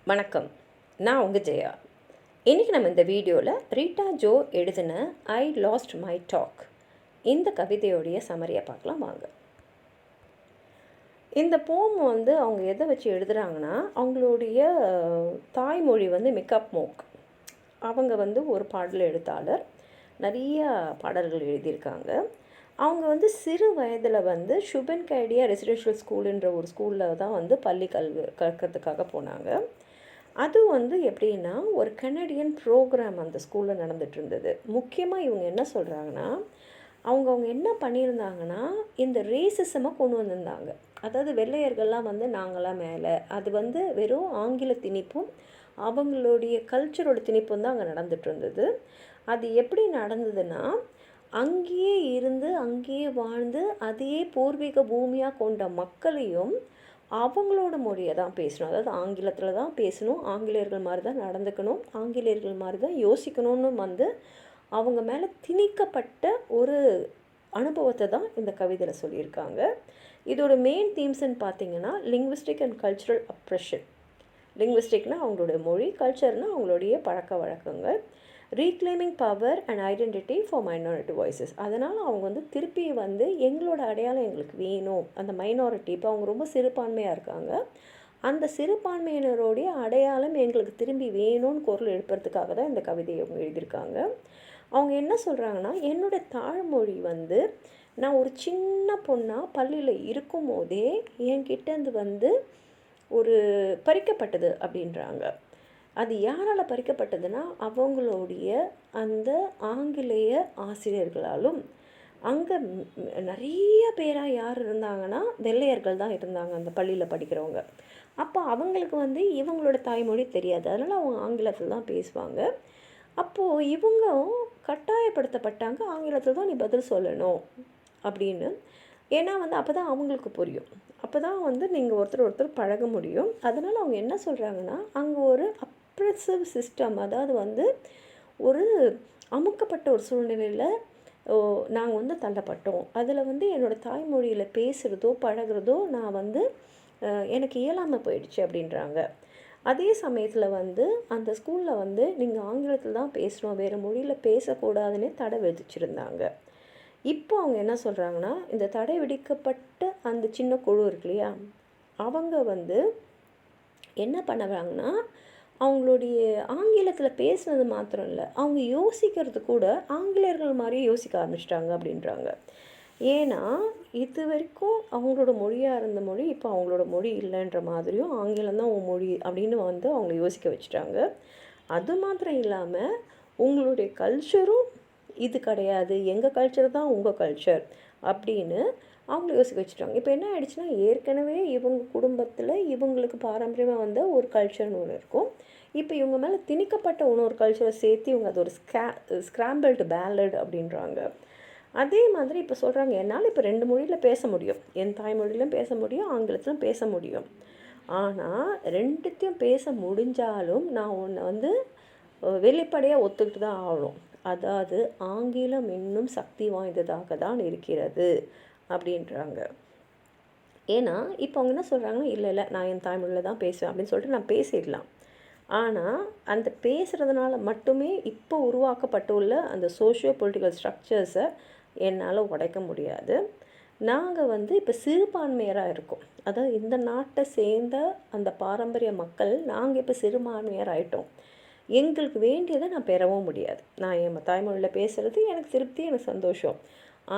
வணக்கம். நான் உங்கள் ஜெயா. இன்றைக்கி நம்ம இந்த வீடியோவில் ரீட்டா ஜோ எழுதின ஐ லாஸ்ட் மை டாக் இந்த கவிதையோடைய சமரியை பார்க்கலாம் வாங்க. இந்த போம் அவங்க எதை வச்சு எழுதுகிறாங்கன்னா, அவங்களுடைய தாய்மொழி மிக்கப் மோக். அவங்க ஒரு பாடல் எழுத்தாளர், நிறைய பாடல்கள் எழுதியிருக்காங்க. அவங்க சிறு வயதில் ஷுபன் கைடியா ரெசிடென்ஷியல் ஸ்கூலுன்ற ஒரு ஸ்கூலில் தான் பள்ளி கற்கிறதுக்காக போனாங்க. அது எப்படின்னா, ஒரு கனடியன் ப்ரோக்ராம் அந்த ஸ்கூலில் நடந்துகிட்டு இருந்தது. முக்கியமாக இவங்க என்ன சொல்கிறாங்கன்னா, அவங்க என்ன பண்ணியிருந்தாங்கன்னா, இந்த ரேசிசமை கொண்டு வந்திருந்தாங்க. அதாவது வெள்ளையர்கள்லாம் நாங்களாம் மேலே, அது வெறும் ஆங்கில திணிப்பும் அவங்களுடைய கல்ச்சரோட திணிப்பும் தான் அங்கே நடந்துகிட்டு இருந்தது. அது எப்படி நடந்ததுன்னா, அங்கேயே இருந்து அங்கேயே வாழ்ந்து அதையே பூர்வீக பூமியாக கொண்ட மக்களையும் அவங்களோட மொழியை தான் பேசணும். அதாவது ஆங்கிலத்தில் தான் பேசணும், ஆங்கிலேயர்கள் மாதிரி தான் நடந்துக்கணும், ஆங்கிலேயர்கள் மாதிரி தான் யோசிக்கணும்னு அவங்க மேலே திணிக்கப்பட்ட ஒரு அனுபவத்தை தான் இந்த கவிதையில் சொல்லியிருக்காங்க. இதோட மெயின் தீம்ஸ்ன்னு பார்த்தீங்கன்னா, லிங்குவிஸ்டிக் அண்ட் கல்ச்சுரல் அப்ரெஷன். லிங்குவிஸ்டிக்னால் அவங்களுடைய மொழி, கல்ச்சர்னால் அவங்களுடைய பழக்க வழக்கங்கள். Reclaiming power and identity for minority voices. அதனால் அவங்க திருப்பி எங்களோட அடையாளம் எங்களுக்கு வேணும். அந்த மைனாரிட்டி, இப்போ அவங்க ரொம்ப சிறுபான்மையாக இருக்காங்க, அந்த சிறுபான்மையினருடைய அடையாளம் எங்களுக்கு திரும்பி வேணும்னு குரல் எழுப்புறதுக்காக தான் இந்த கவிதையை அவங்க எழுதியிருக்காங்க. அவங்க என்ன சொல்கிறாங்கன்னா, என்னோடய தாய்மொழி நான் ஒரு சின்ன பொண்ணாக பள்ளியில் இருக்கும் போதே என்கிட்டேருந்து ஒரு பறிக்கப்பட்டது அப்படின்றாங்க. அது யாரால் பறிக்கப்பட்டதுன்னா, அவங்களுடைய அந்த ஆங்கிலேய ஆசிரியர்களாலும். அங்கே நிறைய பேராக யார் இருந்தாங்கன்னா, வெள்ளையர்கள் தான் இருந்தாங்க அந்த பள்ளியில் படிக்கிறவங்க. அப்போ அவங்களுக்கு இவங்களோட தாய்மொழி தெரியாது, அதனால் அவங்க ஆங்கிலத்தில் தான் பேசுவாங்க. அப்போது இவங்க கட்டாயப்படுத்தப்பட்டாங்க, ஆங்கிலத்தில் தான் நீ பதில் சொல்லணும் அப்படின்னு. ஏன்னா அப்போ தான் அவங்களுக்கு புரியும், அப்போ தான் நீங்கள் ஒருத்தர் பழக முடியும். அதனால் அவங்க என்ன சொல்கிறாங்கன்னா, அங்கே ஒரு அப்ரெசிவ் சிஸ்டம், அதாவது ஒரு அமுக்கப்பட்ட ஒரு சூழ்நிலையில் நாங்கள் தள்ளப்பட்டோம். அதில் என்னோடய தாய்மொழியில் பேசுகிறதோ பழகிறதோ நான் எனக்கு இயலாமல் போயிடுச்சு அப்படின்றாங்க. அதே சமயத்தில் அந்த ஸ்கூலில் நீங்கள் ஆங்கிலத்தில் தான் பேசணும், வேறு மொழியில் பேசக்கூடாதுன்னே தடை விதிச்சிருந்தாங்க. இப்போ அவங்க என்ன சொல்கிறாங்கன்னா, இந்த தடை விதிக்கப்பட்ட அந்த சின்ன குழு இருக்கு இல்லையா, அவங்க என்ன பண்ணுறாங்கன்னா, அவங்களுடைய ஆங்கிலத்தில் பேசுனது மாத்திரம் இல்லை, அவங்க யோசிக்கிறது கூட ஆங்கிலேயர்கள் மாதிரியே யோசிக்க ஆரம்பிச்சிட்டாங்க அப்படின்றாங்க. ஏன்னா இது வரைக்கும் அவங்களோட மொழியாக இருந்த மொழி இப்போ அவங்களோட மொழி இல்லைன்ற மாதிரியும், ஆங்கிலம் தான் உன் மொழி அப்படின்னு அவங்கள யோசிக்க வச்சுட்டாங்க. அது மாத்திரம் இல்லாமல் உங்களுடைய கல்ச்சரும் இது கிடையாது, எங்கள் கல்ச்சர் தான் உங்கள் கல்ச்சர் அப்படின்னு அவங்கள யோசிக்க வச்சுட்டாங்க. இப்போ என்ன ஆயிடுச்சுன்னா, ஏற்கனவே இவங்க குடும்பத்தில் இவங்களுக்கு பாரம்பரியமாக ஒரு கல்ச்சர்னு ஒன்று இருக்கும். இப்போ இவங்க மேலே திணிக்கப்பட்ட இன்னொரு கல்ச்சரை சேர்த்து இவங்க அது ஒரு ஸ்க்ராம்பிள்டு பேலட் அப்படின்றாங்க. அதே மாதிரி இப்போ சொல்கிறாங்க, என்னால் இப்போ 2 மொழியில் பேச முடியும், என் தாய்மொழியிலும் பேச முடியும், ஆங்கிலத்திலும் பேச முடியும். ஆனால் 2த்தையும் பேச முடிஞ்சாலும் நான் ஒன்று வெளிப்படையாக ஒத்துக்கிட்டு தான் ஆகணும். அதாவது ஆங்கிலம் இன்னும் சக்தி வாய்ந்ததாக தான் இருக்கிறது அப்படின்றாங்க. ஏன்னா இப்போ அவங்க என்ன சொல்கிறாங்கன்னா, இல்லை நான் என் தாய்மொழியில் தான் பேசுவேன் அப்படின்னு சொல்லிட்டு நான் பேசிடலாம். ஆனால் அந்த பேசுகிறதுனால மட்டுமே இப்போ உருவாக்கப்பட்டுள்ள அந்த சோஷியோ பொலிட்டிக்கல் ஸ்ட்ரக்சர்ஸை என்னால் உடைக்க முடியாது. நாங்கள் இப்போ சிறுபான்மையராக இருக்கோம், அதாவது இந்த நாட்டை சேர்ந்த அந்த பாரம்பரிய மக்கள் நாங்கள் இப்போ சிறுபான்மையர் ஆகிட்டோம். எங்களுக்கு வேண்டியதை நான் பெறவும் முடியாது. நான் என் தாய்மொழியில் பேசுகிறது எனக்கு திருப்தி, எனக்கு சந்தோஷம்.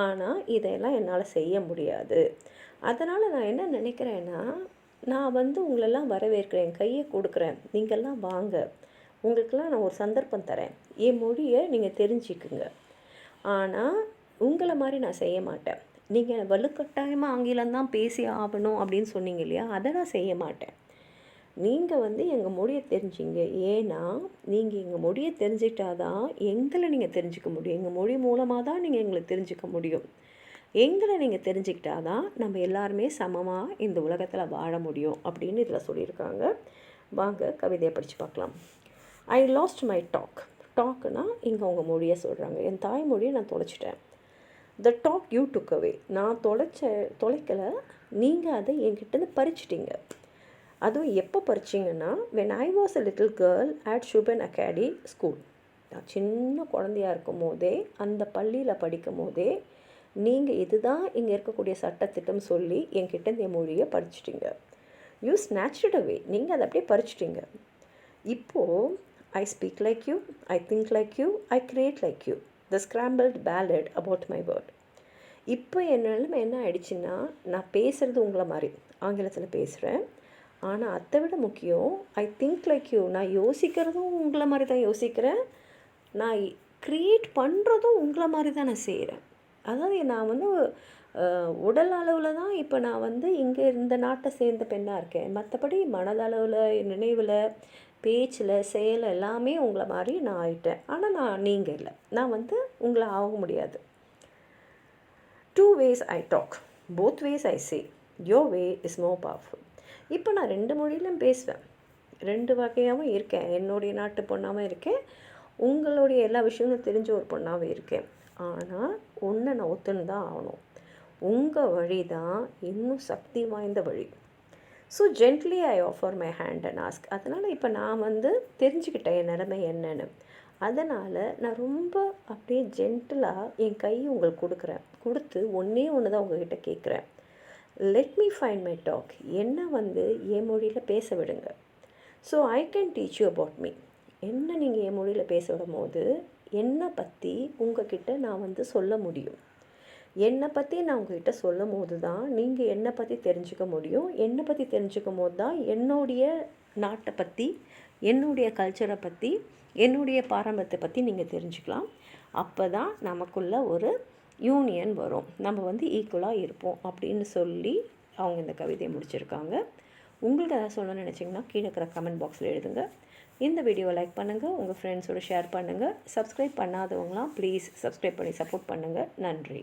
ஆனால் இதையெல்லாம் என்னால் செய்ய முடியாது. அதனால் நான் என்ன நினைக்கிறேன்னா, நான் உங்களெல்லாம் வரவேற்கிறேன், என் கையை கொடுக்குறேன், நீங்கள்லாம் வாங்க, உங்களுக்கெல்லாம் நான் ஒரு சந்தர்ப்பம் தரேன், என் மொழியை நீங்கள் தெரிஞ்சுக்குங்க. ஆனால் உங்களை மாதிரி நான் செய்ய மாட்டேன். நீங்கள் வலுக்கட்டாயமாக ஆங்கிலம்தான் பேசி ஆகணும் அப்படின்னு சொன்னீங்க இல்லையா, அதை நான் செய்ய மாட்டேன். நீங்கள் எங்கள் மொழியை தெரிஞ்சிங்க. ஏன்னா நீங்கள் எங்கள் மொழியை தெரிஞ்சிட்டாதான் எங்களை நீங்கள் தெரிஞ்சிக்க முடியும். எங்கள் மொழி மூலமாக தான் நீங்கள் எங்களை தெரிஞ்சிக்க முடியும். எங்களை நீங்கள் தெரிஞ்சுக்கிட்டாதான் நம்ம எல்லாருமே சமமாக இந்த உலகத்தில் வாழ முடியும் அப்படின்னு இதில் சொல்லியிருக்காங்க. வாங்க கவிதையை படித்து பார்க்கலாம். I lost my talk. டாக்குனா இங்கே அவங்க மொழியை சொல்கிறாங்க. என் தாய்மொழியை நான் தொலைச்சிட்டேன். த டாக் யூ டுக் அவே. நான் தொலைக்கலை, நீங்கள் அதை என்கிட்டேருந்து பறிச்சிட்டிங்க. அதுவும் எப்போ படிச்சிங்கன்னா when I was a little girl at Shubhan Academy school. நான் சின்ன குழந்தையாக இருக்கும் போதே அந்த பள்ளியில் படிக்கும் போதே நீங்கள் இதுதான் இங்கே இருக்கக்கூடிய சட்டத்திட்டம் சொல்லி என்கிட்ட இந்த மொழியை படிச்சிட்டிங்க. யூ ஸ்நாச்ட் அவே, நீங்கள் அதை அப்படியே பறிச்சிட்டிங்க. இப்போது I speak like you, I think like you, I create like you, the scrambled palette about my word. இப்போ என் நிலைமை என்ன ஆயிடுச்சுன்னா, நான் பேசுகிறது உங்களை மாதிரி ஆங்கிலத்தில் பேசுகிறேன். ஆனால் அதை விட முக்கியம், ஐ திங்க் லைக் யூ, நான் யோசிக்கிறதும் உங்களை மாதிரி தான் யோசிக்கிறேன், நான் க்ரியேட் பண்ணுறதும் உங்களை மாதிரி தான் நான் செய்கிறேன். அதாவது நான் வந்து உடல் அளவில் தான் இப்போ நான் வந்து இங்கே இந்த நாட்டை சேர்ந்த பெண்ணாக இருக்கேன். மற்றபடி மனதளவில், நினைவில், பேச்சில், செயல் எல்லாமே உங்களை மாதிரி நான் ஆயிட்டேன். ஆனால் நான் நீங்கள் இல்லை, நான் வந்து உங்களை ஆக முடியாது. 2 ways I talk, both ways I say, your way is more powerful. இப்போ நான் 2 மொழியிலும் பேசுவேன், 2 வகையாகவும் இருக்கேன். என்னுடைய நாட்டு பொண்ணாகவும் இருக்கேன், உங்களுடைய எல்லா விஷயங்களும் தெரிஞ்ச ஒரு பொண்ணாகவும் இருக்கேன். ஆனால் ஒன்று நான் ஒத்துன்னு தான் ஆகணும், உங்கள் வழி தான் இன்னும் சக்தி வாய்ந்த வழி. So gently I offer my hand and ask. அதனால் இப்போ நான் வந்து தெரிஞ்சுக்கிட்டேன் என் நிலைமை என்னன்னு. அதனால் நான் ரொம்ப அப்படியே ஜென்டிலாக என் கையை உங்களுக்கு கொடுத்து ஒன்றே ஒன்று தான் உங்கள்கிட்ட கேட்குறேன். Let me find my talk. என்னை வந்து என் மொழியில் பேச விடுங்க. So I can teach you about me. என்ன நீங்கள் என் மொழியில் பேச விடும் போது என்னை பற்றி உங்ககிட்ட நான் வந்து சொல்ல முடியும். என்னை பற்றி நான் உங்ககிட்ட சொல்லும் போது தான் நீங்கள் என்னை பற்றி தெரிஞ்சுக்க முடியும். என்னை பற்றி தெரிஞ்சுக்கும் போது தான் என்னுடைய நாட்டை பற்றி, என்னுடைய கல்ச்சரை பற்றி, என்னுடைய பாரம்பரியத்தை பற்றி நீங்கள் தெரிஞ்சுக்கலாம். அப்போ தான் நமக்குள்ள ஒரு யூனியன் வரும், நம்ம வந்து ஈக்குவலாக இருப்போம் அப்படின்னு சொல்லி அவங்க இந்த கவிதையை முடிச்சிருக்காங்க. உங்களுக்கு எதாவது சொல்லணும்னு நினச்சிங்கன்னா கீழே இருக்கிற கமெண்ட் பாக்ஸில் எழுதுங்க. இந்த வீடியோவை லைக் பண்ணுங்கள், உங்கள் ஃப்ரெண்ட்ஸோடு ஷேர் பண்ணுங்கள். சப்ஸ்கிரைப் பண்ணாதவங்களாம் ப்ளீஸ் சப்ஸ்கிரைப் பண்ணி சப்போர்ட் பண்ணுங்கள். நன்றி.